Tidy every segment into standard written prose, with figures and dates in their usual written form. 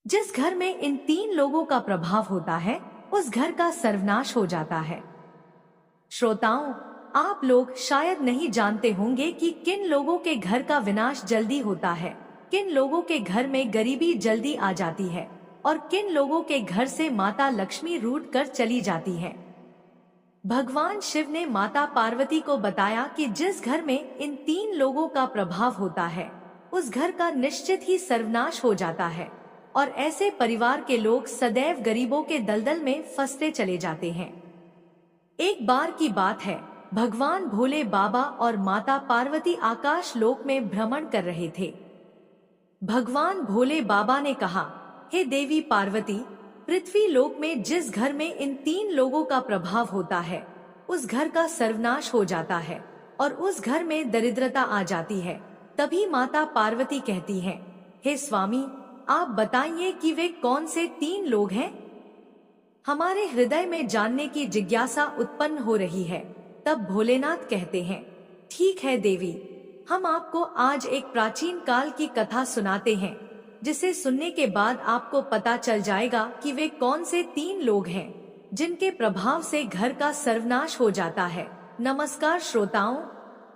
जिस घर में इन तीन लोगों का प्रभाव होता है उस घर का सर्वनाश हो जाता है। श्रोताओं, आप लोग शायद नहीं जानते होंगे कि किन लोगों के घर का विनाश जल्दी होता है, किन लोगों के घर में गरीबी जल्दी आ जाती है और किन लोगों के घर से माता लक्ष्मी रूठ कर चली जाती है। भगवान शिव ने माता पार्वती को बताया कि जिस घर में इन तीन लोगों का प्रभाव होता है उस घर का निश्चित ही सर्वनाश हो जाता है और ऐसे परिवार के लोग सदैव गरीबों के दलदल में फंसते चले जाते हैं। एक बार की बात है, भगवान भोले बाबा और माता पार्वती आकाश लोक में भ्रमण कर रहे थे। भगवान भोले बाबा ने कहा, हे देवी पार्वती, पृथ्वी लोक में जिस घर में इन तीन लोगों का प्रभाव होता है उस घर का सर्वनाश हो जाता है और उस घर में दरिद्रता आ जाती है। तभी माता पार्वती कहती हैं, हे स्वामी, आप बताइए कि वे कौन से तीन लोग हैं? हमारे हृदय में जानने की जिज्ञासा उत्पन्न हो रही है। तब भोलेनाथ कहते हैं, ठीक है देवी, हम आपको आज एक प्राचीन काल की कथा सुनाते हैं जिसे सुनने के बाद आपको पता चल जाएगा कि वे कौन से तीन लोग हैं जिनके प्रभाव से घर का सर्वनाश हो जाता है। नमस्कार श्रोताओं,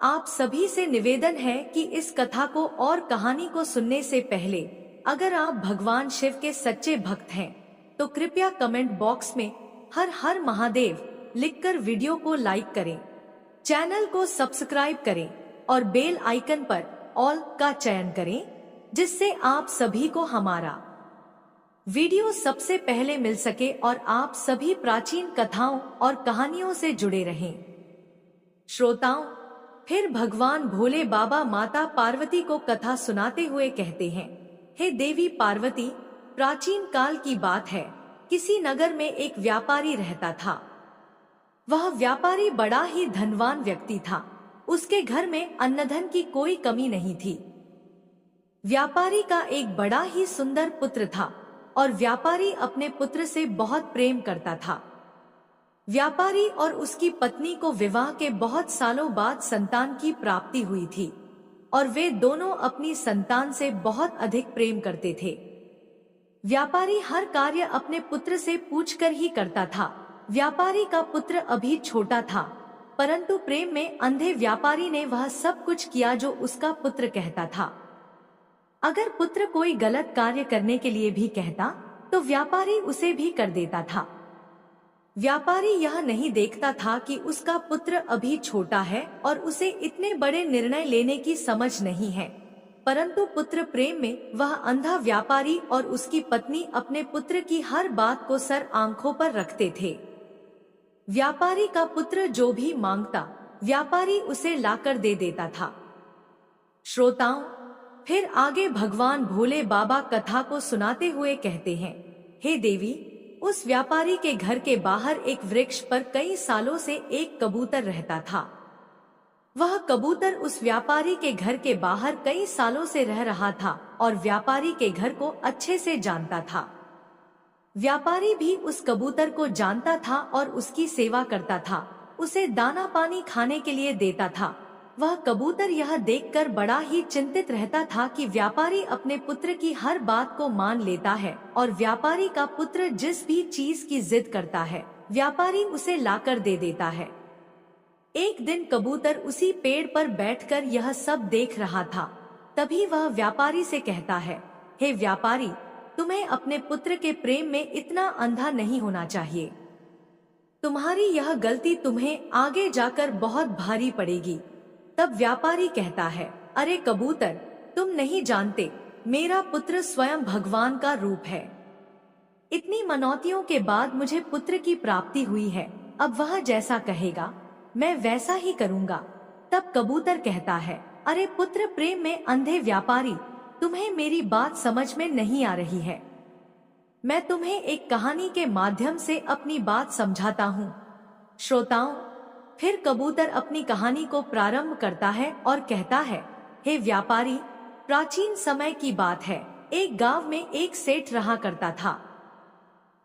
आप सभी से निवेदन है कि इस कथा को और कहानी को सुनने से पहले अगर आप भगवान शिव के सच्चे भक्त हैं तो कृपया कमेंट बॉक्स में हर हर महादेव लिखकर वीडियो को लाइक करें, चैनल को सब्सक्राइब करें और बेल आइकन पर ऑल का चयन करें जिससे आप सभी को हमारा वीडियो सबसे पहले मिल सके और आप सभी प्राचीन कथाओं और कहानियों से जुड़े रहें। श्रोताओं, फिर भगवान भोले बाबा माता पार्वती को कथा सुनाते हुए कहते हैं, हे देवी पार्वती, प्राचीन काल की बात है, किसी नगर में एक व्यापारी रहता था। वह व्यापारी बड़ा ही धनवान व्यक्ति था। उसके घर में अन्नधन की कोई कमी नहीं थी। व्यापारी का एक बड़ा ही सुंदर पुत्र था और व्यापारी अपने पुत्र से बहुत प्रेम करता था। व्यापारी और उसकी पत्नी को विवाह के बहुत सालों बाद संतान की प्राप्ति हुई थी और वे दोनों अपनी संतान से बहुत अधिक प्रेम करते थे। व्यापारी हर कार्य अपने पुत्र से पूछकर ही करता था। व्यापारी का पुत्र अभी छोटा था, परंतु प्रेम में अंधे व्यापारी ने वह सब कुछ किया जो उसका पुत्र कहता था। अगर पुत्र कोई गलत कार्य करने के लिए भी कहता तो व्यापारी उसे भी कर देता था। व्यापारी यह नहीं देखता था कि उसका पुत्र अभी छोटा है और उसे इतने बड़े निर्णय लेने की समझ नहीं है, परंतु पुत्र प्रेम में वह अंधा व्यापारी और उसकी पत्नी अपने पुत्र की हर बात को सर आंखों पर रखते थे। व्यापारी का पुत्र जो भी मांगता व्यापारी उसे लाकर दे देता था। श्रोताओं, फिर आगे भगवान भोले बाबा कथा को सुनाते हुए कहते हैं, हे देवी, उस व्यापारी के घर के बाहर एक वृक्ष पर कई सालों से एक कबूतर रहता था। वह कबूतर उस व्यापारी के घर के बाहर कई सालों से रह रहा था और व्यापारी के घर को अच्छे से जानता था। व्यापारी भी उस कबूतर को जानता था और उसकी सेवा करता था, उसे दाना पानी खाने के लिए देता था। वह कबूतर यह देखकर बड़ा ही चिंतित रहता था कि व्यापारी अपने पुत्र की हर बात को मान लेता है और व्यापारी का पुत्र जिस भी चीज की जिद करता है व्यापारी उसे लाकर दे देता है। एक दिन कबूतर उसी पेड़ पर बैठकर यह सब देख रहा था। तभी वह व्यापारी से कहता है, हे व्यापारी, तुम्हें अपने पुत्र के प्रेम में इतना अंधा नहीं होना चाहिए। तुम्हारी यह गलती तुम्हें आगे जाकर बहुत भारी पड़ेगी। तब व्यापारी कहता है, अरे कबूतर, तुम नहीं जानते, मेरा पुत्र स्वयं भगवान का रूप है। इतनी मनौतियों के बाद मुझे पुत्र की प्राप्ति हुई है। अब वह जैसा कहेगा मैं वैसा ही करूँगा। तब कबूतर कहता है, अरे पुत्र प्रेम में अंधे व्यापारी, तुम्हें मेरी बात समझ में नहीं आ रही है। मैं तुम्हें एक कहानी के माध्यम से अपनी बात समझाता हूँ। श्रोताओं, फिर कबूतर अपनी कहानी को प्रारंभ करता है और कहता है, हे व्यापारी, प्राचीन समय की बात है, एक गांव में एक सेठ रहा करता था।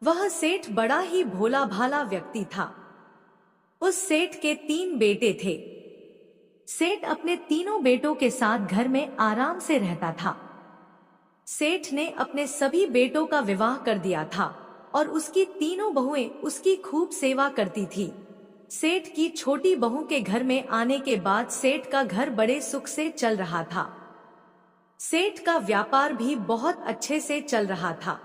वह सेठ बड़ा ही भोला भाला व्यक्ति था। उस सेठ के 3 बेटे थे। सेठ अपने तीनों बेटों के साथ घर में आराम से रहता था। सेठ ने अपने सभी बेटों का विवाह कर दिया था और उसकी तीनों बहुएं उसकी खूब सेवा करती थी। सेठ की छोटी बहू के घर में आने के बाद सेठ का घर बड़े सुख से चल रहा था। सेठ का व्यापार भी बहुत अच्छे से चल रहा था।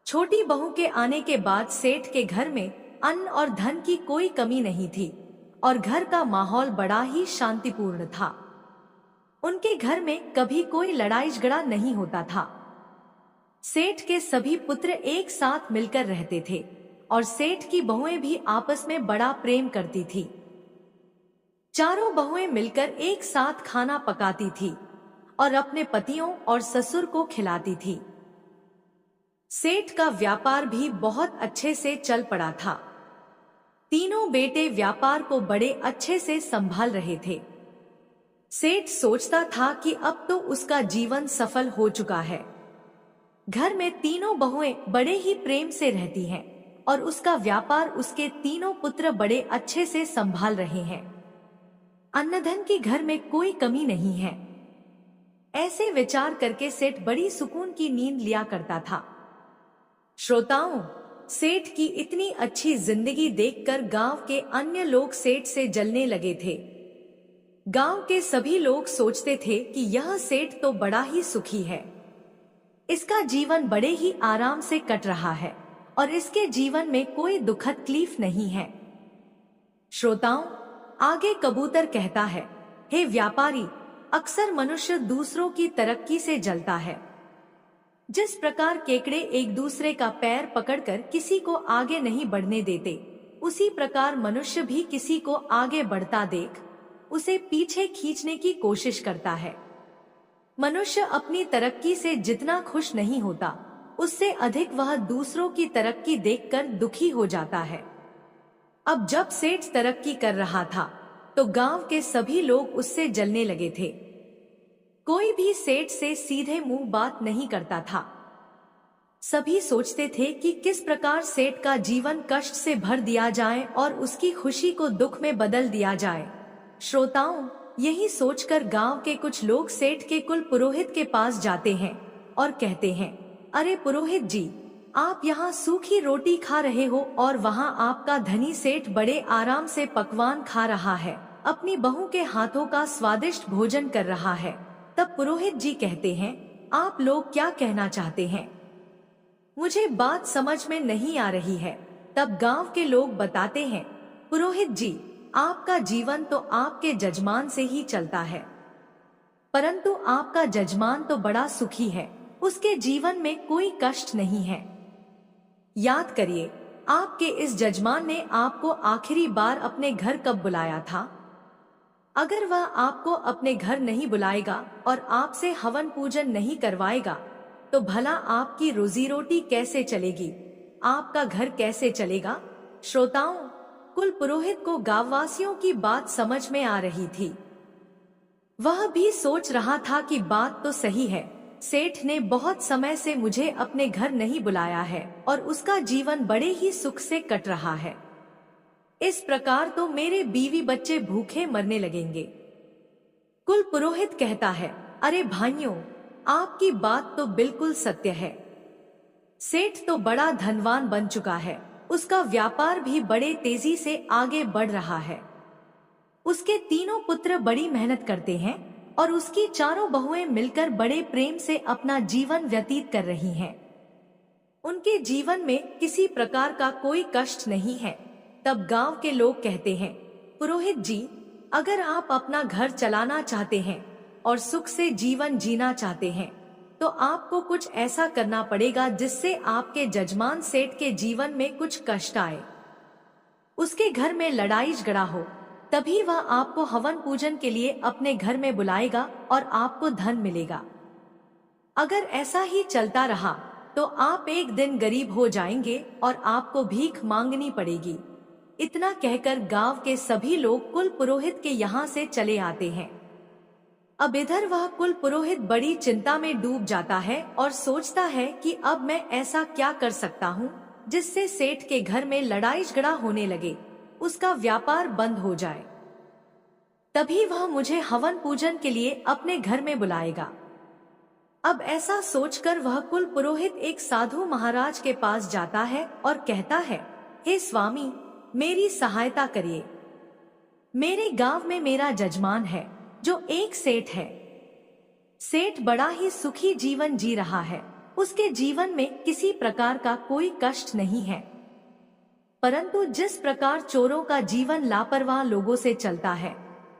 छोटी बहू के आने के बाद सेठ के घर में अन्न और धन की कोई कमी नहीं थी और घर का माहौल बड़ा ही शांतिपूर्ण था। उनके घर में कभी कोई लड़ाई झगड़ा नहीं होता था। सेठ के सभी पुत्र एक साथ मिलकर रहते थे और सेठ की बहुएं भी आपस में बड़ा प्रेम करती थी। चारों बहुएं मिलकर एक साथ खाना पकाती थी और अपने पतियों और ससुर को खिलाती थी। सेठ का व्यापार भी बहुत अच्छे से चल पड़ा था। तीनों बेटे व्यापार को बड़े अच्छे से संभाल रहे थे। सेठ सोचता था कि अब तो उसका जीवन सफल हो चुका है। घर में तीनों बहुएं बड़े ही प्रेम से रहती हैं और उसका व्यापार उसके तीनों पुत्र बड़े अच्छे से संभाल रहे हैं। अन्नधन की घर में कोई कमी नहीं है। ऐसे विचार करके सेठ बड़ी सुकून की नींद लिया करता था। श्रोताओं, सेठ की इतनी अच्छी जिंदगी देखकर गांव के अन्य लोग सेठ से जलने लगे थे। गांव के सभी लोग सोचते थे कि यह सेठ तो बड़ा ही सुखी है। इसका जीवन बड़े ही आराम से कट रहा है और इसके जीवन में कोई दुखद तकलीफ नहीं है। श्रोताओं, आगे कबूतर कहता है, हे व्यापारी, अक्सर मनुष्य दूसरों की तरक्की से जलता है। जिस प्रकार केकड़े एक दूसरे का पैर पकड़कर किसी को आगे नहीं बढ़ने देते, उसी प्रकार मनुष्य भी किसी को आगे बढ़ता देख उसे पीछे खींचने की कोशिश करता है। मनुष्य अपनी तरक्की से जितना खुश नहीं होता, उससे अधिक वह दूसरों की तरक्की देखकर दुखी हो जाता है। अब जब सेठ तरक्की कर रहा था तो गांव के सभी लोग उससे जलने लगे थे। कोई भी सेठ से सीधे मुंह बात नहीं करता था। सभी सोचते थे कि किस प्रकार सेठ का जीवन कष्ट से भर दिया जाए और उसकी खुशी को दुख में बदल दिया जाए। श्रोताओं, यही सोचकर गांव के कुछ लोग सेठ के कुल पुरोहित के पास जाते हैं और कहते हैं, अरे पुरोहित जी, आप यहाँ सूखी रोटी खा रहे हो और वहाँ आपका धनी सेठ बड़े आराम से पकवान खा रहा है, अपनी बहू के हाथों का स्वादिष्ट भोजन कर रहा है। तब पुरोहित जी कहते हैं, आप लोग क्या कहना चाहते हैं? मुझे बात समझ में नहीं आ रही है। तब गांव के लोग बताते हैं, पुरोहित जी, आपका जीवन तो आपके जजमान से ही चलता है, परंतु आपका जजमान तो बड़ा सुखी है, उसके जीवन में कोई कष्ट नहीं है। याद करिए, आपके इस जजमान ने आपको आखिरी बार अपने घर कब बुलाया था? अगर वह आपको अपने घर नहीं बुलाएगा और आपसे हवन पूजन नहीं करवाएगा तो भला आपकी रोजी रोटी कैसे चलेगी? आपका घर कैसे चलेगा? श्रोताओं, कुल पुरोहित को गांववासियों की बात समझ में आ रही थी। वह भी सोच रहा था कि बात तो सही है, सेठ ने बहुत समय से मुझे अपने घर नहीं बुलाया है और उसका जीवन बड़े ही सुख से कट रहा है। इस प्रकार तो मेरे बीवी बच्चे भूखे मरने लगेंगे। कुल पुरोहित कहता है, अरे भाइयों, आपकी बात तो बिल्कुल सत्य है। सेठ तो बड़ा धनवान बन चुका है, उसका व्यापार भी बड़े तेजी से आगे बढ़ रहा है। उसके तीनों पुत्र बड़ी मेहनत करते हैं और उसकी चारों बहुएं मिलकर बड़े प्रेम से अपना जीवन व्यतीत कर रही हैं। उनके जीवन में किसी प्रकार का कोई कष्ट नहीं है। तब गांव के लोग कहते हैं, पुरोहित जी, अगर आप अपना घर चलाना चाहते हैं और सुख से जीवन जीना चाहते हैं तो आपको कुछ ऐसा करना पड़ेगा जिससे आपके जजमान सेठ के जीवन में कुछ कष्ट आए, उसके घर में लड़ाई झगड़ा हो, तभी वह आपको हवन पूजन के लिए अपने घर में बुलाएगा और आपको धन मिलेगा। अगर ऐसा ही चलता रहा तो आप एक दिन गरीब हो जाएंगे और आपको भीख मांगनी पड़ेगी। इतना कहकर गांव के सभी लोग कुल पुरोहित के यहाँ से चले आते हैं। अब इधर वह कुल पुरोहित बड़ी चिंता में डूब जाता है और सोचता है कि अब मैं ऐसा क्या कर सकता हूँ जिससे सेठ के घर में लड़ाई झगड़ा होने लगे, उसका व्यापार बंद हो जाए, तभी वह मुझे हवन पूजन के लिए अपने घर में बुलाएगा। अब ऐसा सोचकर वह कुल पुरोहित एक साधु महाराज के पास जाता है और कहता है, हे स्वामी, मेरी सहायता करिए। मेरे गांव में मेरा जजमान है जो एक सेठ है। सेठ बड़ा ही सुखी जीवन जी रहा है। उसके जीवन में किसी प्रकार का कोई कष्ट नहीं है, परंतु जिस प्रकार चोरों का जीवन लापरवाह लोगों से चलता है,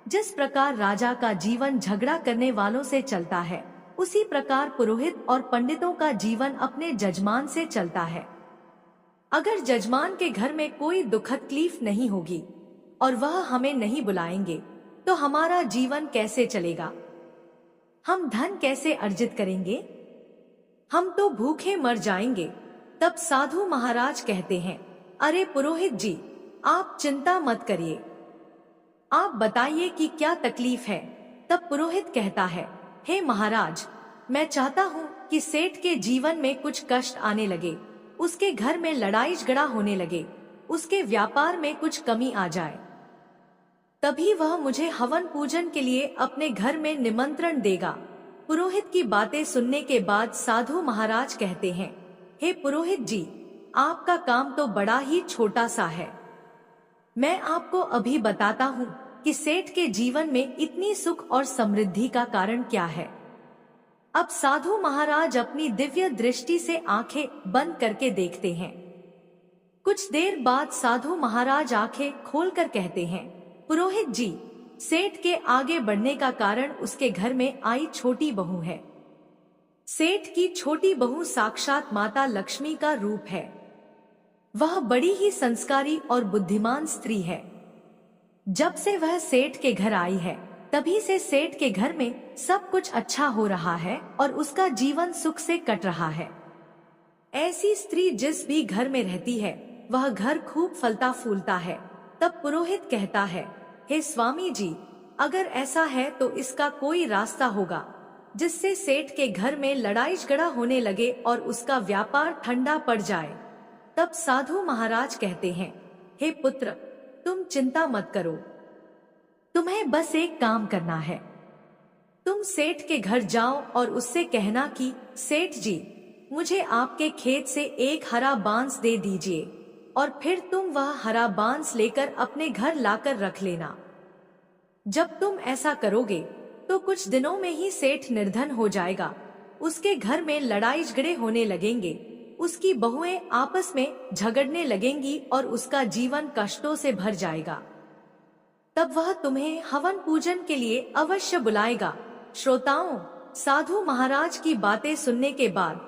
जिस प्रकार राजा का जीवन झगड़ा करने वालों से चलता है, उसी प्रकार पुरोहित और पंडितों का जीवन अपने जजमान से चलता है। अगर जजमान के घर में कोई दुख तकलीफ नहीं होगी और वह हमें नहीं बुलाएंगे तो हमारा जीवन कैसे चलेगा? हम धन कैसे अर्जित करेंगे? हम तो भूखे मर जाएंगे। तब साधु महाराज कहते हैं, अरे पुरोहित जी, आप चिंता मत करिए, आप बताइए कि क्या तकलीफ है। तब पुरोहित कहता है, हे महाराज, मैं चाहता हूँ कि सेठ के जीवन में कुछ कष्ट आने लगे, उसके घर में लड़ाई झगड़ा होने लगे, उसके व्यापार में कुछ कमी आ जाए, तभी वह मुझे हवन पूजन के लिए अपने घर में निमंत्रण देगा। पुरोहित की बातें सुनने के बाद साधु महाराज कहते हैं, हे पुरोहित जी, आपका काम तो बड़ा ही छोटा सा है। मैं आपको अभी बताता हूँ कि सेठ के जीवन में इतनी सुख और समृद्धि का कारण क्या है। अब साधु महाराज अपनी दिव्य दृष्टि से आंखें बंद करके देखते हैं। कुछ देर बाद साधु महाराज आंखें खोलकर कहते हैं, पुरोहित जी, सेठ के आगे बढ़ने का कारण उसके घर में आई छोटी बहू है। सेठ की छोटी बहू साक्षात माता लक्ष्मी का रूप है। वह बड़ी ही संस्कारी और बुद्धिमान स्त्री है। जब से वह सेठ के घर आई है, तभी से सेठ के घर में सब कुछ अच्छा हो रहा है और उसका जीवन सुख से कट रहा है। ऐसी स्त्री जिस भी घर में रहती है, वह घर खूब फलता फूलता है। तब पुरोहित कहता है, हे स्वामी जी, अगर ऐसा है तो इसका कोई रास्ता होगा जिससे सेठ के घर में लड़ाई झगड़ा होने लगे और उसका व्यापार ठंडा पड़ जाए। तब साधु महाराज कहते हैं, हे पुत्र, तुम चिंता मत करो, तुम्हें बस एक काम करना है। तुम सेठ के घर जाओ और उससे कहना कि सेठ जी, मुझे आपके खेत से एक हरा बांस दे दीजिए और फिर तुम वह हरा बांस लेकर अपने घर लाकर रख लेना। जब तुम ऐसा करोगे तो कुछ दिनों में ही सेठ निर्धन हो जाएगा। उसके घर में लड़ाई झगड़े होने लगेंगे, उसकी बहुएं आपस में झगड़ने लगेंगी और उसका जीवन कष्टों से भर जाएगा। तब वह तुम्हें हवन पूजन के लिए अवश्य बुलाएगा। श्रोताओं, साधु महाराज की बातें सुनने के बाद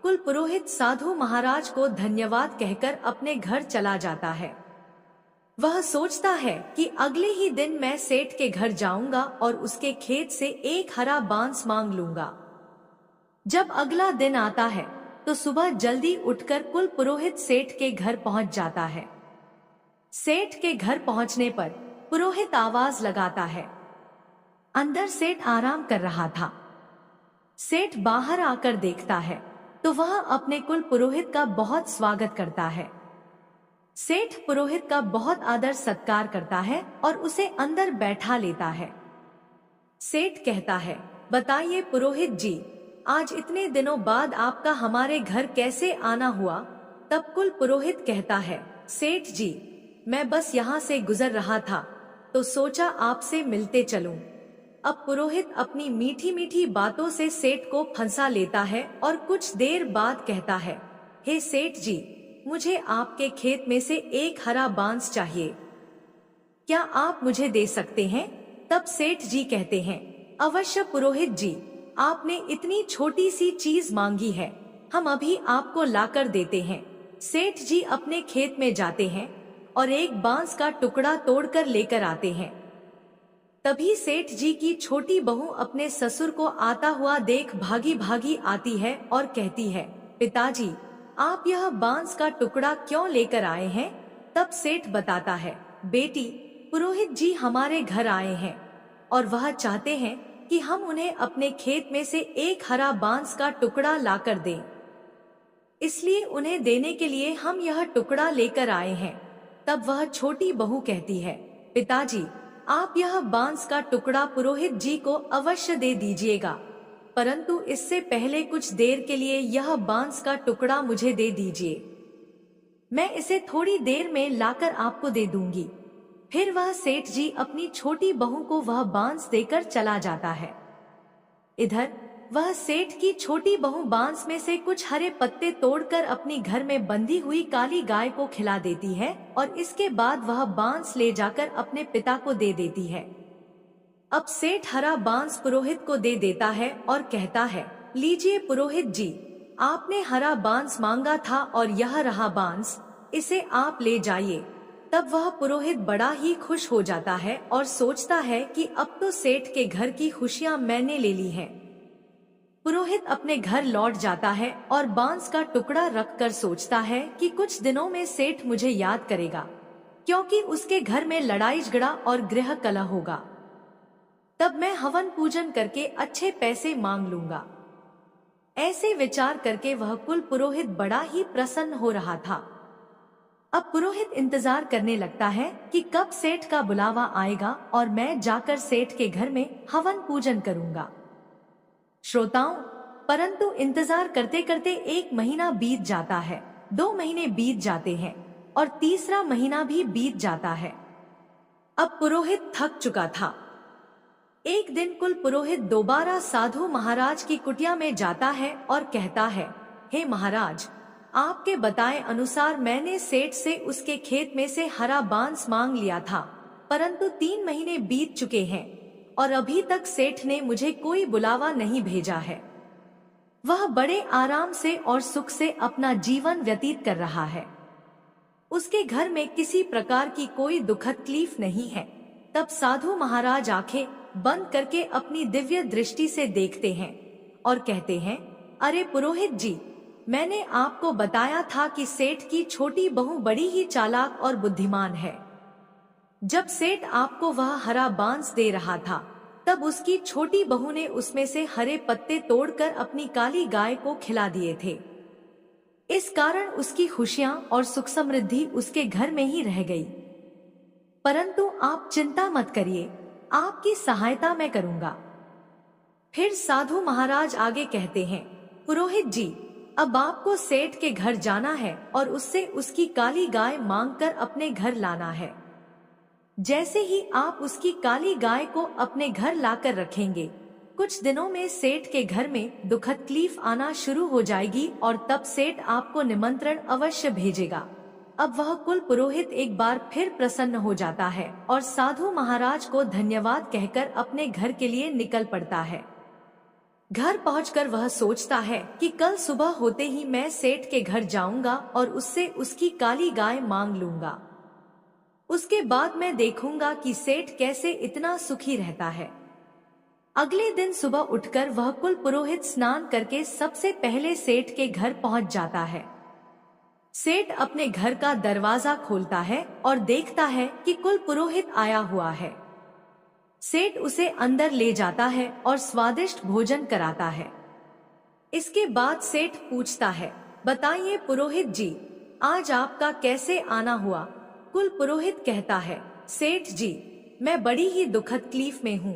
कुल पुरोहित साधु महाराज को धन्यवाद कहकर अपने घर चला जाता है। वह सोचता है कि अगले ही दिन मैं सेठ के घर जाऊंगा और उसके खेत से एक हरा बांस मांग लूंगा। जब अगला दिन आता है तो सुबह जल्दी उठकर कुल पुरोहित सेठ के घर पहुंच जाता है। सेठ के घर पहुंचने पर पुरोहित आवाज लगाता है। अंदर सेठ आराम कर रहा था। सेठ बाहर आकर देखता है तो वह अपने कुल पुरोहित का बहुत स्वागत करता है। सेठ पुरोहित का बहुत आदर सत्कार करता है और उसे अंदर बैठा लेता है। सेठ कहता है, बताइए पुरोहित जी, आज इतने दिनों बाद आपका हमारे घर कैसे आना हुआ? तब कुल पुरोहित कहता है, सेठ जी, मैं बस यहाँ से गुजर रहा था तो सोचा आपसे मिलते चलूं। अब पुरोहित अपनी मीठी मीठी बातों से सेठ को फंसा लेता है और कुछ देर बाद कहता है, हे सेठ जी, मुझे आपके खेत में से एक हरा बांस चाहिए, क्या आप मुझे दे सकते हैं? तब सेठ जी कहते हैं, अवश्य पुरोहित जी, आपने इतनी छोटी सी चीज मांगी है, हम अभी आपको लाकर देते हैं। सेठ जी अपने खेत में जाते हैं और एक बांस का टुकड़ा तोड़कर लेकर आते हैं। तभी सेठ जी की छोटी बहू अपने ससुर को आता हुआ देख भागी भागी आती है और कहती है, पिताजी, आप यह बांस का टुकड़ा क्यों लेकर आए हैं? तब सेठ बताता है, बेटी, पुरोहित जी हमारे घर आए हैं और वह चाहते हैं कि हम उन्हें अपने खेत में से एक हरा बांस का टुकड़ा लाकर दें, इसलिए उन्हें देने के लिए हम यह टुकड़ा लेकर आए हैं। तब वह छोटी बहू कहती है, पिताजी, आप यह बांस का टुकड़ा पुरोहित जी को अवश्य दे दीजिएगा। परंतु इससे पहले कुछ देर के लिए यह बांस का टुकड़ा मुझे दे दीजिए, मैं इसे थोड़ी देर में लाकर आपको दे दूंगी। फिर वह सेठ जी अपनी छोटी बहू को वह बांस देकर चला जाता है। इधर वह सेठ की छोटी बहू बांस में से कुछ हरे पत्ते तोड़कर अपनी घर में बंधी हुई काली गाय को खिला देती है और इसके बाद वह बांस ले जाकर अपने पिता को दे देती है। अब सेठ हरा बांस पुरोहित को दे देता है और कहता है, लीजिए पुरोहित जी, आपने हरा बांस मांगा था और यह रहा बांस, इसे आप ले जाइए। तब वह पुरोहित बड़ा ही खुश हो जाता है और सोचता है कि अब तो सेठ के घर की खुशियां मैंने ले ली हैं। पुरोहित अपने घर लौट जाता है और बांस का टुकड़ा रखकर सोचता है कि कुछ दिनों में सेठ मुझे याद करेगा, क्योंकि उसके घर में लड़ाई झगड़ा और गृह कलह होगा। तब मैं हवन पूजन करके अच्छे पैसे मांग लूंगा। ऐसे विचार करके वह कुल पुरोहित बड़ा ही प्रसन्न हो रहा था। अब पुरोहित इंतजार करने लगता है कि कब सेठ का बुलावा आएगा और मैं जाकर सेठ के घर में हवन पूजन करूंगा। श्रोताओं, परंतु इंतजार करते करते 1 महीना बीत जाता है, 2 महीने बीत जाते हैं और तीसरा महीना भी बीत जाता है। अब पुरोहित थक चुका था। एक दिन कुल पुरोहित दोबारा साधु महाराज की कुटिया में जाता है और कहता है, हे महाराज, आपके बताए अनुसार मैंने सेठ से उसके खेत में से हरा बांस मांग लिया था, परंतु 3 महीने बीत चुके हैं और अभी तक सेठ ने मुझे कोई बुलावा नहीं भेजा है। वह बड़े आराम से और सुख से अपना जीवन व्यतीत कर रहा है। उसके घर में किसी प्रकार की कोई दुखद तकलीफ नहीं है। तब साधु महाराज आंखें बंद करके अपनी दिव्य दृष्टि से देखते हैं और कहते हैं, अरे पुरोहित जी, मैंने आपको बताया था कि सेठ की छोटी बहू बड़ी ही चालाक और बुद्धिमान है। जब सेठ आपको वह हरा बांस दे रहा था, तब उसकी छोटी बहू ने उसमें से हरे पत्ते तोड़कर अपनी काली गाय को खिला दिए थे। इस कारण उसकी खुशियां और सुख समृद्धि उसके घर में ही रह गई। परंतु आप चिंता मत करिए, आपकी सहायता मैं करूंगा। फिर साधु महाराज आगे कहते हैं, पुरोहित जी, अब आपको सेठ के घर जाना है और उससे उसकी काली गाय मांगकर अपने घर लाना है। जैसे ही आप उसकी काली गाय को अपने घर लाकर रखेंगे, कुछ दिनों में सेठ के घर में दुखद तकलीफ आना शुरू हो जाएगी और तब सेठ आपको निमंत्रण अवश्य भेजेगा। अब वह कुल पुरोहित एक बार फिर प्रसन्न हो जाता है और साधु महाराज को धन्यवाद कहकर अपने घर के लिए निकल पड़ता है। घर पहुंचकर वह सोचता है कि कल सुबह होते ही मैं सेठ के घर जाऊंगा और उससे उसकी काली गाय मांग लूंगा। उसके बाद मैं देखूंगा कि सेठ कैसे इतना सुखी रहता है। अगले दिन सुबह उठकर वह कुल पुरोहित स्नान करके सबसे पहले सेठ के घर पहुंच जाता है। सेठ अपने घर का दरवाजा खोलता है और देखता है कि कुल पुरोहित आया हुआ है। सेठ उसे अंदर ले जाता है और स्वादिष्ट भोजन कराता है। इसके बाद सेठ पूछता है, बताइए पुरोहित जी, आज आपका कैसे आना हुआ? कुल पुरोहित कहता है, सेठ जी, मैं बड़ी ही दुखद तकलीफ में हूँ।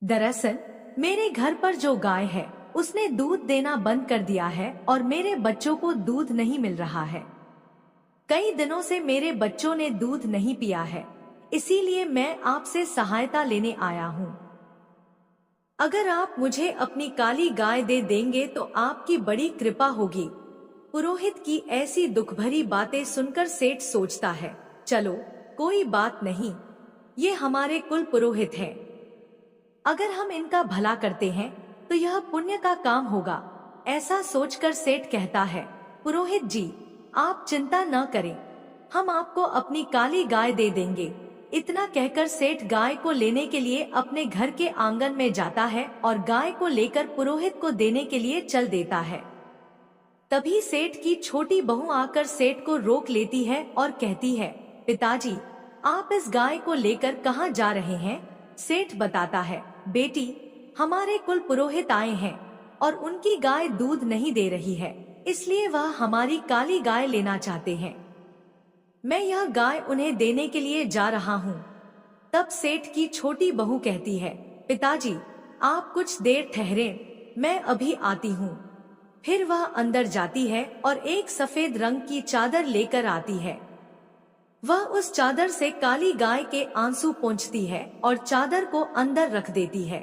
दरअसल मेरे घर पर जो गाय है उसने दूध देना बंद कर दिया है और मेरे बच्चों को दूध नहीं मिल रहा है। कई दिनों से मेरे बच्चों ने दूध नहीं पिया है, इसीलिए मैं आपसे सहायता लेने आया हूँ। अगर आप मुझे अपनी काली गाय दे देंगे तो आपकी बड़ी कृपा होगी। पुरोहित की ऐसी दुख भरी बातें सुनकर सेठ सोचता है, चलो कोई बात नहीं, ये हमारे कुल पुरोहित हैं। अगर हम इनका भला करते हैं तो यह पुण्य का काम होगा। ऐसा सोचकर सेठ कहता है, पुरोहित जी, आप चिंता न करें, हम आपको अपनी काली गाय दे देंगे। इतना कहकर सेठ गाय को लेने के लिए अपने घर के आंगन में जाता है और गाय को लेकर पुरोहित को देने के लिए चल देता है। तभी सेठ की छोटी बहू आकर सेठ को रोक लेती है और कहती है, पिताजी, आप इस गाय को लेकर कहाँ जा रहे हैं? सेठ बताता है, बेटी, हमारे कुल पुरोहित आए हैं और उनकी गाय दूध नहीं दे रही है, इसलिए वह हमारी काली गाय लेना चाहते हैं। मैं यह गाय उन्हें देने के लिए जा रहा हूँ। तब सेठ की छोटी बहू कहती है, पिताजी, आप कुछ देर ठहरें, मैं अभी आती हूँ। फिर वह अंदर जाती है और एक सफेद रंग की चादर लेकर आती है। वह उस चादर से काली गाय के आंसू पोंछती है और चादर को अंदर रख देती है।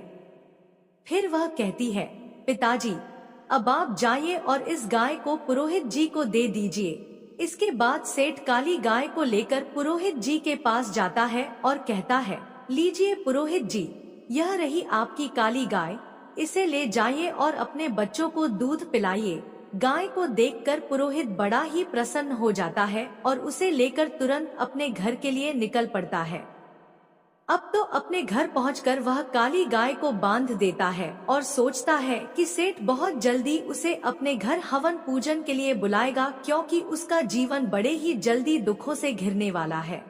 फिर वह कहती है, पिताजी, अब आप जाइए और इस गाय को पुरोहित जी को दे दीजिए। इसके बाद सेठ काली गाय को लेकर पुरोहित जी के पास जाता है और कहता है, लीजिए पुरोहित जी, यह रही आपकी काली गाय, इसे ले जाइए और अपने बच्चों को दूध पिलाइए। गाय को देखकर पुरोहित बड़ा ही प्रसन्न हो जाता है और उसे लेकर तुरंत अपने घर के लिए निकल पड़ता है। अब तो अपने घर पहुंचकर वह काली गाय को बांध देता है और सोचता है कि सेठ बहुत जल्दी उसे अपने घर हवन पूजन के लिए बुलाएगा, क्योंकि उसका जीवन बड़े ही जल्दी दुखों से घिरने वाला है।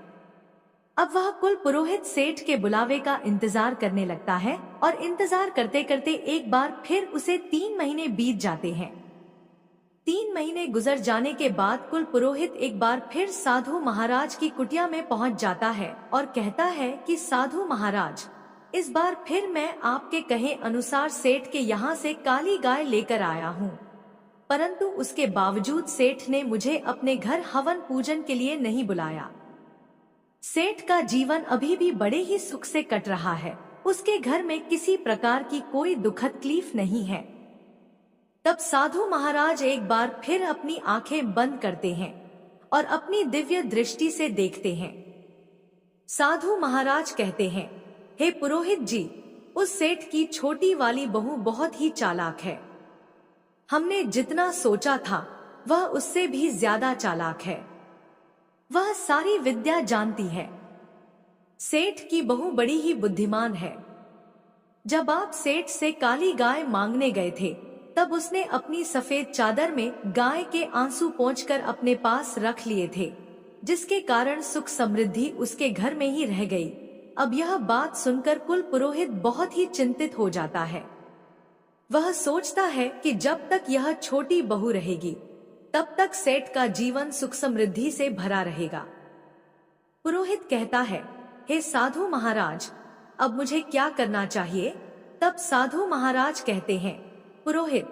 अब वह कुल पुरोहित सेठ के बुलावे का इंतजार करने लगता है और इंतजार करते करते एक बार फिर उसे 3 महीने बीत जाते हैं। 3 महीने गुजर जाने के बाद कुल पुरोहित एक बार फिर साधु महाराज की कुटिया में पहुंच जाता है और कहता है कि साधु महाराज, इस बार फिर मैं आपके कहे अनुसार सेठ के यहाँ से काली गाय लेकर आया हूँ, परंतु उसके बावजूद सेठ ने मुझे अपने घर हवन पूजन के लिए नहीं बुलाया। सेठ का जीवन अभी भी बड़े ही सुख से कट रहा है, उसके घर में किसी प्रकार की कोई दुखद तकलीफ नहीं है। तब साधु महाराज एक बार फिर अपनी आंखें बंद करते हैं और अपनी दिव्य दृष्टि से देखते हैं। साधु महाराज कहते हैं, हे पुरोहित जी, उस सेठ की छोटी वाली बहू बहुत ही चालाक है। हमने जितना सोचा था वह उससे भी ज्यादा चालाक है। वह सारी विद्या जानती है। सेठ की बहू बड़ी ही बुद्धिमान है। जब आप सेठ से काली गाय मांगने गए थे, तब उसने अपनी सफेद चादर में गाय के आंसू पोंछकर अपने पास रख लिए थे, जिसके कारण सुख समृद्धि उसके घर में ही रह गई। अब यह बात सुनकर कुल पुरोहित बहुत ही चिंतित हो जाता है। वह सोचता है कि जब तक यह छोटी बहू रहेगी, तब तक सेठ का जीवन सुख समृद्धि से भरा रहेगा। पुरोहित कहता है, हे साधु महाराज, अब मुझे क्या करना चाहिए? तब साधु महाराज कहते हैं, पुरोहित,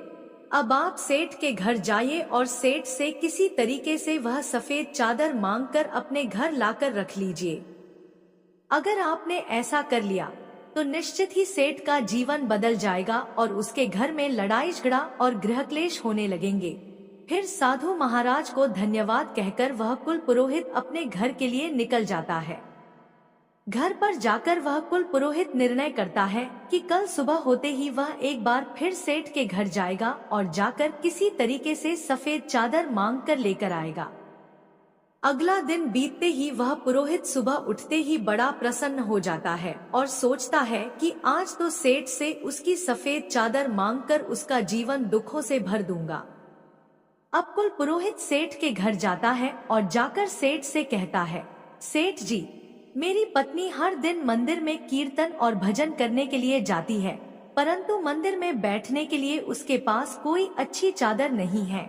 अब आप सेठ के घर जाइए और सेठ से किसी तरीके से वह सफेद चादर मांगकर अपने घर लाकर रख लीजिए। अगर आपने ऐसा कर लिया तो निश्चित ही सेठ का जीवन बदल जाएगा और उसके घर में लड़ाई झगड़ा और गृह क्लेश होने लगेंगे। फिर साधु महाराज को धन्यवाद कहकर वह कुल पुरोहित अपने घर के लिए निकल जाता है। घर पर जाकर वह कुल पुरोहित निर्णय करता है कि कल सुबह होते ही वह एक बार फिर सेठ के घर जाएगा और जाकर किसी तरीके से सफेद चादर मांग कर लेकर आएगा। अगला दिन बीतते ही वह पुरोहित सुबह उठते ही बड़ा प्रसन्न हो जाता है और सोचता है कि आज तो सेठ से उसकी सफेद चादर मांगकर उसका जीवन दुखों से भर दूंगा। अब कुल पुरोहित सेठ के घर जाता है और जाकर सेठ से कहता है, सेठ जी, मेरी पत्नी हर दिन मंदिर में कीर्तन और भजन करने के लिए जाती है, परंतु मंदिर में बैठने के लिए उसके पास कोई अच्छी चादर नहीं है।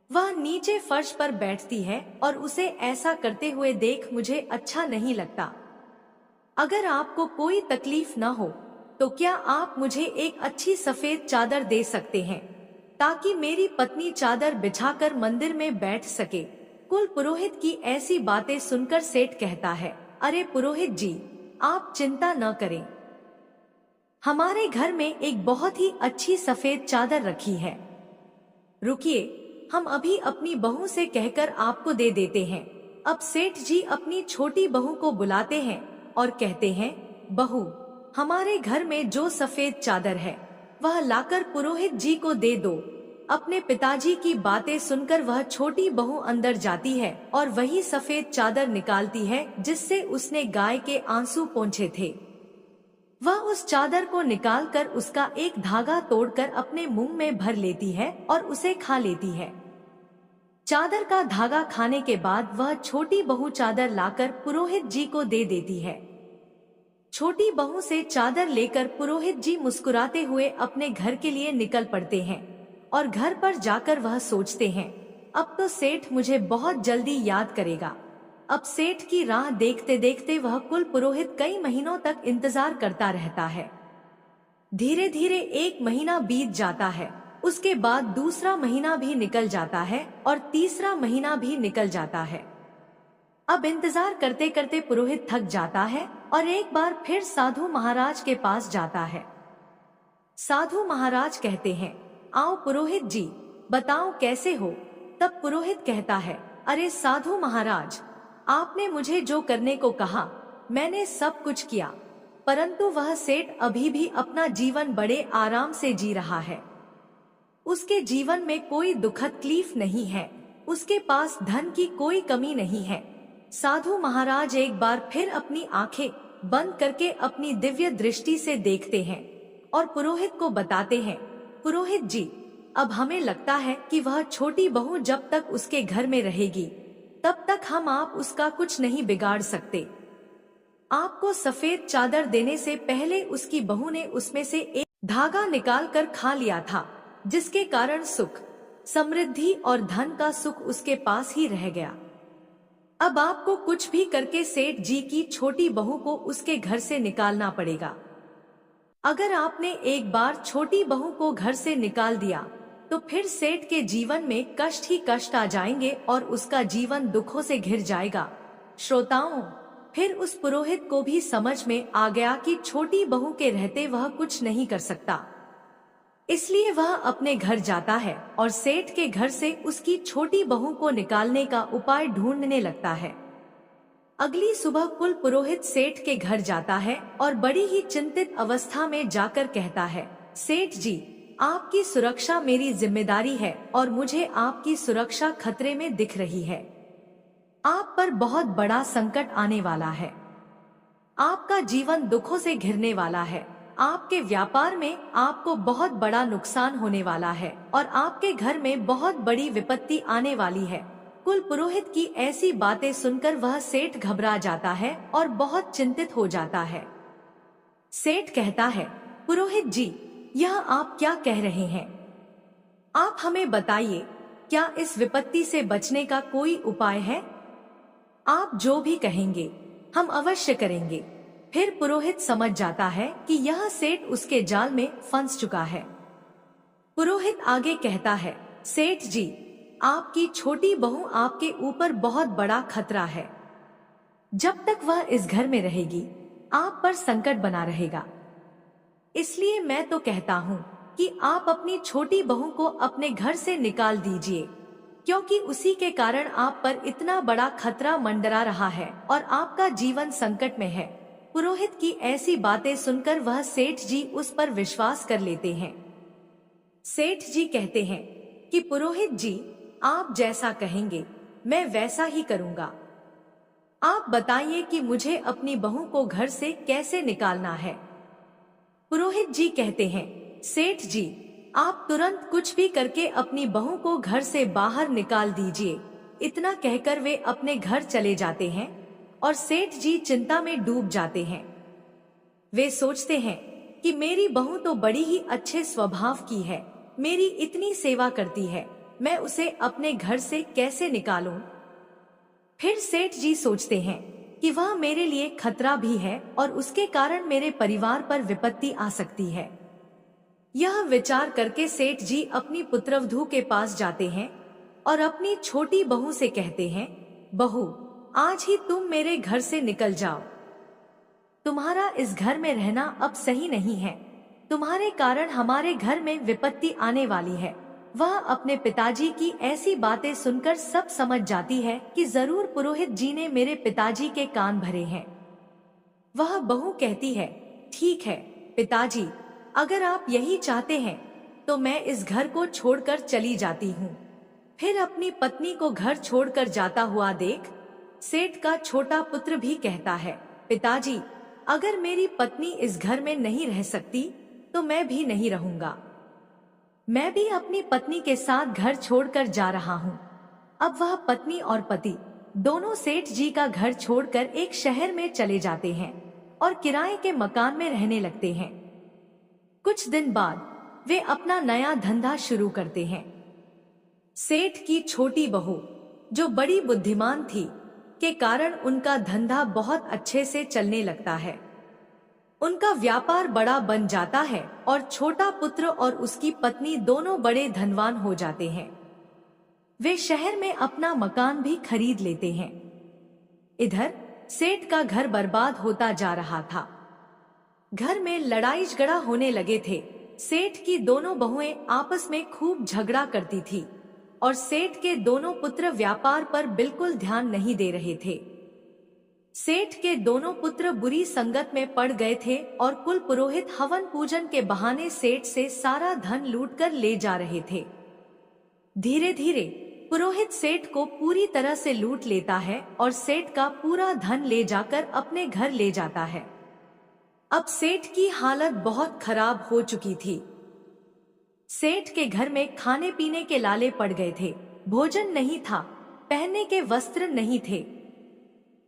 वह नीचे फर्श पर बैठती है और उसे ऐसा करते हुए देख मुझे अच्छा नहीं लगता। अगर आपको कोई तकलीफ न हो तो क्या आप मुझे एक अच्छी सफेद चादर दे सकते हैं, ताकि मेरी पत्नी चादर बिछाकर मंदिर में बैठ सके। कुल पुरोहित की ऐसी बातें सुनकर सेठ कहता है, अरे पुरोहित जी, आप चिंता न करें, हमारे घर में एक बहुत ही अच्छी सफेद चादर रखी है। रुकिए, हम अभी अपनी बहू से कहकर आपको दे देते हैं। अब सेठ जी अपनी छोटी बहू को बुलाते हैं और कहते हैं, बहू, हमारे घर में जो सफेद चादर है वह लाकर पुरोहित जी को दे दो। अपने पिताजी की बातें सुनकर वह छोटी बहू अंदर जाती है और वही सफेद चादर निकालती है जिससे उसने गाय के आंसू पोंछे थे। वह उस चादर को निकालकर उसका एक धागा तोड़कर अपने मुंह में भर लेती है और उसे खा लेती है। चादर का धागा खाने के बाद वह छोटी बहू चादर लाकर पुरोहित जी को दे देती है। छोटी बहू से चादर लेकर पुरोहित जी मुस्कुराते हुए अपने घर के लिए निकल पड़ते हैं और घर पर जाकर वह सोचते हैं, अब तो सेठ मुझे बहुत जल्दी याद करेगा। अब सेठ की राह देखते देखते वह कुल पुरोहित कई महीनों तक इंतजार करता रहता है। धीरे धीरे 1 महीना बीत जाता है, उसके बाद दूसरा महीना भी निकल जाता है और तीसरा महीना भी निकल जाता है। अब इंतजार करते करते पुरोहित थक जाता है और एक बार फिर साधु महाराज के पास जाता है। साधु महाराज कहते हैं, आओ पुरोहित जी, बताओ कैसे हो। तब पुरोहित कहता है, अरे साधु महाराज, आपने मुझे जो करने को कहा मैंने सब कुछ किया, परंतु वह सेठ अभी भी अपना जीवन बड़े आराम से जी रहा है। उसके जीवन में कोई दुखद तकलीफ नहीं है, उसके पास धन की कोई कमी नहीं है। साधु महाराज एक बार फिर अपनी आंखें बंद करके अपनी दिव्य दृष्टि से देखते हैं और पुरोहित को बताते हैं, पुरोहित जी, अब हमें लगता है कि वह छोटी बहू जब तक उसके घर में रहेगी तब तक हम आप उसका कुछ नहीं बिगाड़ सकते। आपको सफेद चादर देने से पहले उसकी बहू ने उसमें से एक धागा निकाल कर खा लिया था, जिसके कारण सुख, समृद्धि और धन का सुख उसके पास ही रह गया। अब आपको कुछ भी करके सेठ जी की छोटी बहू को उसके घर से निकालना पड़ेगा। अगर आपने एक बार छोटी बहू को घर से निकाल दिया तो फिर सेठ के जीवन में कष्ट ही कष्ट आ जाएंगे और उसका जीवन दुखों से घिर जाएगा। श्रोताओं, फिर उस पुरोहित को भी समझ में आ गया कि छोटी बहू के रहते वह कुछ नहीं कर सकता, इसलिए वह अपने घर जाता है और सेठ के घर से उसकी छोटी बहू को निकालने का उपाय ढूंढने लगता है। अगली सुबह कुल पुरोहित सेठ के घर जाता है और बड़ी ही चिंतित अवस्था में जाकर कहता है, सेठ जी, आपकी सुरक्षा मेरी जिम्मेदारी है और मुझे आपकी सुरक्षा खतरे में दिख रही है। आप पर बहुत बड़ा संकट आने वाला है, आपका जीवन दुखों से घिरने वाला है, आपके व्यापार में आपको बहुत बड़ा नुकसान होने वाला है और आपके घर में बहुत बड़ी विपत्ति आने वाली है। कुल पुरोहित की ऐसी बातें सुनकर वह सेठ घबरा जाता है और बहुत चिंतित हो जाता है। सेठ कहता है, पुरोहित जी, यह आप क्या कह रहे हैं? आप हमें बताइए, क्या इस विपत्ति से बचने का कोई उपाय है? आप जो भी कहेंगे हम अवश्य करेंगे। फिर पुरोहित समझ जाता है कि यह सेठ उसके जाल में फंस चुका है। पुरोहित आगे कहता है, सेठ जी, आपकी छोटी बहू आपके ऊपर बहुत बड़ा खतरा है। जब तक वह इस घर में रहेगी आप पर संकट बना रहेगा। इसलिए मैं तो कहता हूँ कि आप अपनी छोटी बहू को अपने घर से निकाल दीजिए, क्योंकि उसी के कारण आप पर इतना बड़ा खतरा मंडरा रहा है और आपका जीवन संकट में है। पुरोहित की ऐसी बातें सुनकर वह सेठ जी उस पर विश्वास कर लेते हैं। सेठ जी कहते हैं कि पुरोहित जी, आप जैसा कहेंगे मैं वैसा ही करूँगा। आप बताइए कि मुझे अपनी बहू को घर से कैसे निकालना है। पुरोहित जी कहते हैं, सेठ जी, आप तुरंत कुछ भी करके अपनी बहू को घर से बाहर निकाल दीजिए। इतना कहकर वे अपने घर चले जाते हैं और सेठ जी चिंता में डूब जाते हैं। वे सोचते हैं कि मेरी बहू तो बड़ी ही अच्छे स्वभाव की है, मेरी इतनी सेवा करती है, मैं उसे अपने घर से कैसे निकालूं? फिर सेठ जी सोचते हैं कि वह मेरे लिए खतरा भी है और उसके कारण मेरे परिवार पर विपत्ति आ सकती है। यह विचार करके सेठ जी अपनी पुत्रवधू के पास जाते हैं और अपनी छोटी बहू से कहते हैं, बहू, आज ही तुम मेरे घर से निकल जाओ। तुम्हारा इस घर में रहना अब सही नहीं है, तुम्हारे कारण हमारे घर में विपत्ति आने वाली है। वह अपने पिताजी की ऐसी बातें सुनकर सब समझ जाती है कि जरूर पुरोहित जी ने मेरे पिताजी के कान भरे हैं। वह बहू कहती है, ठीक है पिताजी, अगर आप यही चाहते हैं तो मैं इस घर को छोड़कर चली जाती हूँ। फिर अपनी पत्नी को घर छोड़कर जाता हुआ देख सेठ का छोटा पुत्र भी कहता है, पिताजी, अगर मेरी पत्नी इस घर में नहीं रह सकती तो मैं भी नहीं रहूंगा। मैं भी अपनी पत्नी के साथ घर छोड़कर जा रहा हूँ। अब वह पत्नी और पति दोनों सेठ जी का घर छोड़कर एक शहर में चले जाते हैं और किराए के मकान में रहने लगते हैं। कुछ दिन बाद वे अपना नया धंधा शुरू करते हैं। सेठ की छोटी बहू, जो बड़ी बुद्धिमान थी, के कारण उनका धंधा बहुत अच्छे से चलने लगता है। उनका व्यापार बड़ा बन जाता है और छोटा पुत्र और उसकी पत्नी दोनों बड़े धनवान हो जाते हैं। वे शहर में अपना मकान भी खरीद लेते हैं। इधर सेठ का घर बर्बाद होता जा रहा था। घर में लड़ाई झगड़ा होने लगे थे। सेठ की दोनों बहुएं आपस में खूब झगड़ा करती थी और सेठ के दोनों पुत्र व्यापार पर बिल्कुल ध्यान नहीं दे रहे थे। सेठ के दोनों पुत्र बुरी संगत में पड़ गए थे और कुल पुरोहित हवन पूजन के बहाने सेठ से सारा धन लूटकर ले जा रहे थे। धीरे धीरे पुरोहित सेठ को पूरी तरह से लूट लेता है और सेठ का पूरा धन ले जाकर अपने घर ले जाता है। अब सेठ की हालत बहुत खराब हो चुकी थी। सेठ के घर में खाने पीने के लाले पड़ गए थे, भोजन नहीं था, पहनने के वस्त्र नहीं थे।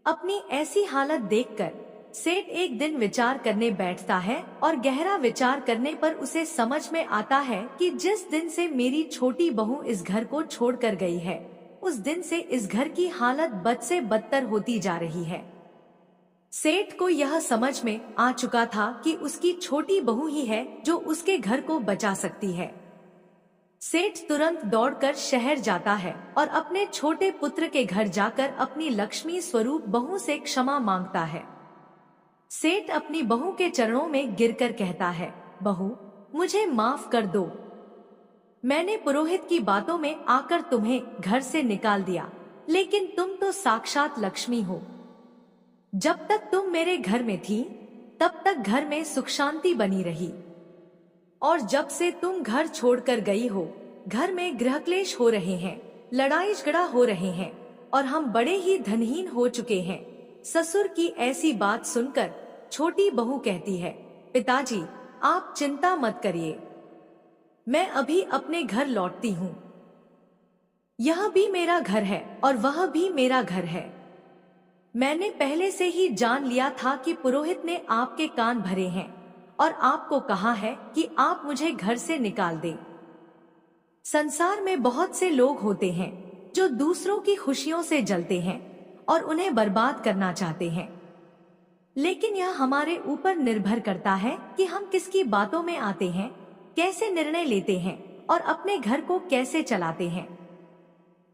अपनी ऐसी हालत देखकर सेठ एक दिन विचार करने बैठता है और गहरा विचार करने पर उसे समझ में आता है कि जिस दिन से मेरी छोटी बहू इस घर को छोड़कर गई है, उस दिन से इस घर की हालत बद से बदतर होती जा रही है। सेठ को यह समझ में आ चुका था कि उसकी छोटी बहू ही है जो उसके घर को बचा सकती है। सेठ तुरंत दौड़कर शहर जाता है और अपने छोटे पुत्र के घर जाकर अपनी लक्ष्मी स्वरूप बहू से क्षमा मांगता है। सेठ अपनी बहू के चरणों में गिरकर कहता है, बहू, मुझे माफ कर दो। मैंने पुरोहित की बातों में आकर तुम्हें घर से निकाल दिया, लेकिन तुम तो साक्षात लक्ष्मी हो। जब तक तुम मेरे घर में थी, तब तक घर में सुख शांति बनी रही, और जब से तुम घर छोड़कर गई हो, घर में गृहक्लेश हो रहे हैं, लड़ाई झगड़ा हो रहे हैं और हम बड़े ही धनहीन हो चुके हैं। ससुर की ऐसी बात सुनकर छोटी बहू कहती है, पिताजी, आप चिंता मत करिए, मैं अभी अपने घर लौटती हूँ। यह भी मेरा घर है और वह भी मेरा घर है। मैंने पहले से ही जान लिया था कि पुरोहित ने आपके कान भरे हैं और आपको कहा है कि आप मुझे घर से निकाल दें। संसार में बहुत से लोग होते हैं जो दूसरों की खुशियों से जलते हैं और उन्हें बर्बाद करना चाहते हैं, लेकिन यह हमारे ऊपर निर्भर करता है कि हम किसकी बातों में आते हैं, कैसे निर्णय लेते हैं और अपने घर को कैसे चलाते हैं।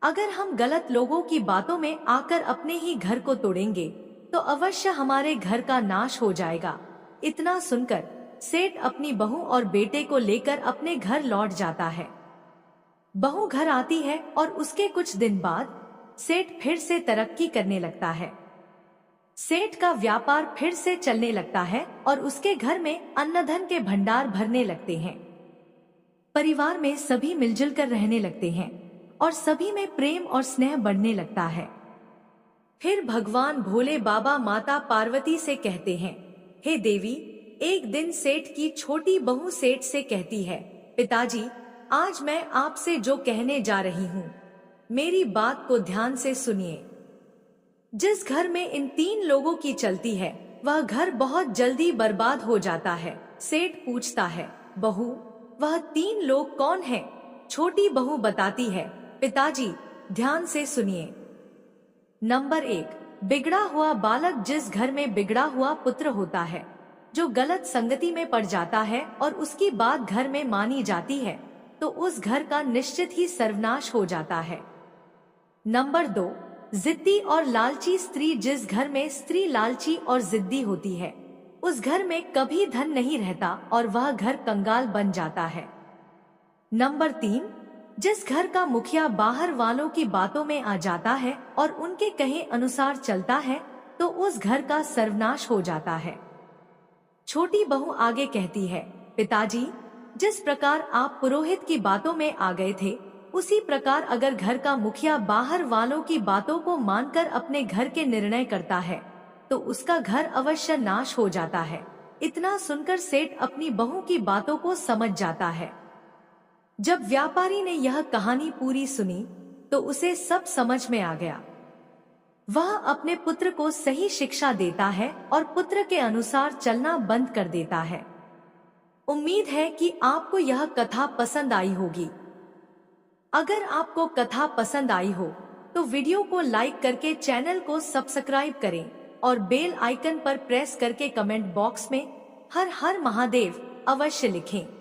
अगर हम गलत लोगों की बातों में आकर अपने ही घर को तोड़ेंगे तो अवश्य हमारे घर का नाश हो जाएगा। इतना सुनकर सेठ अपनी बहू और बेटे को लेकर अपने घर लौट जाता है। बहू घर आती है और उसके कुछ दिन बाद सेठ फिर से तरक्की करने लगता है। सेठ का व्यापार फिर से चलने लगता है और उसके घर में अन्न धन के भंडार भरने लगते हैं। परिवार में सभी मिलजुल कर रहने लगते हैं और सभी में प्रेम और स्नेह बढ़ने लगता है। फिर भगवान भोले बाबा माता पार्वती से कहते हैं, हे देवी, एक दिन सेठ की छोटी बहू सेठ से कहती है, पिताजी, आज मैं आपसे जो कहने जा रही हूँ, मेरी बात को ध्यान से सुनिए। जिस घर में इन 3 लोगों की चलती है, वह घर बहुत जल्दी बर्बाद हो जाता है। सेठ पूछता है, बहू, वह 3 लोग कौन हैं? छोटी बहू बताती है, पिताजी, ध्यान से सुनिए। नंबर 1, बिगड़ा हुआ बालक। जिस घर में बिगड़ा हुआ पुत्र होता है, जो गलत संगति में पड़ जाता है और उसकी बात घर में मानी जाती है, तो उस घर का निश्चित ही सर्वनाश हो जाता है। नंबर 2, जिद्दी और लालची स्त्री। जिस घर में स्त्री लालची और जिद्दी होती है, उस घर में कभी धन नहीं रहता और वह घर कंगाल बन जाता है। नंबर 3, जिस घर का मुखिया बाहर वालों की बातों में आ जाता है और उनके कहे अनुसार चलता है, तो उस घर का सर्वनाश हो जाता है। छोटी बहू आगे कहती है, पिताजी, जिस प्रकार आप पुरोहित की बातों में आ गए थे, उसी प्रकार अगर घर का मुखिया बाहर वालों की बातों को मानकर अपने घर के निर्णय करता है, तो उसका घर अवश्य नाश हो जाता है। इतना सुनकर सेठ अपनी बहू की बातों को समझ जाता है। जब व्यापारी ने यह कहानी पूरी सुनी, तो उसे सब समझ में आ गया। वह अपने पुत्र को सही शिक्षा देता है और पुत्र के अनुसार चलना बंद कर देता है। उम्मीद है कि आपको यह कथा पसंद आई होगी। अगर आपको कथा पसंद आई हो तो वीडियो को लाइक करके चैनल को सब्सक्राइब करें और बेल आइकन पर प्रेस करके कमेंट बॉक्स में हर हर महादेव अवश्य लिखें।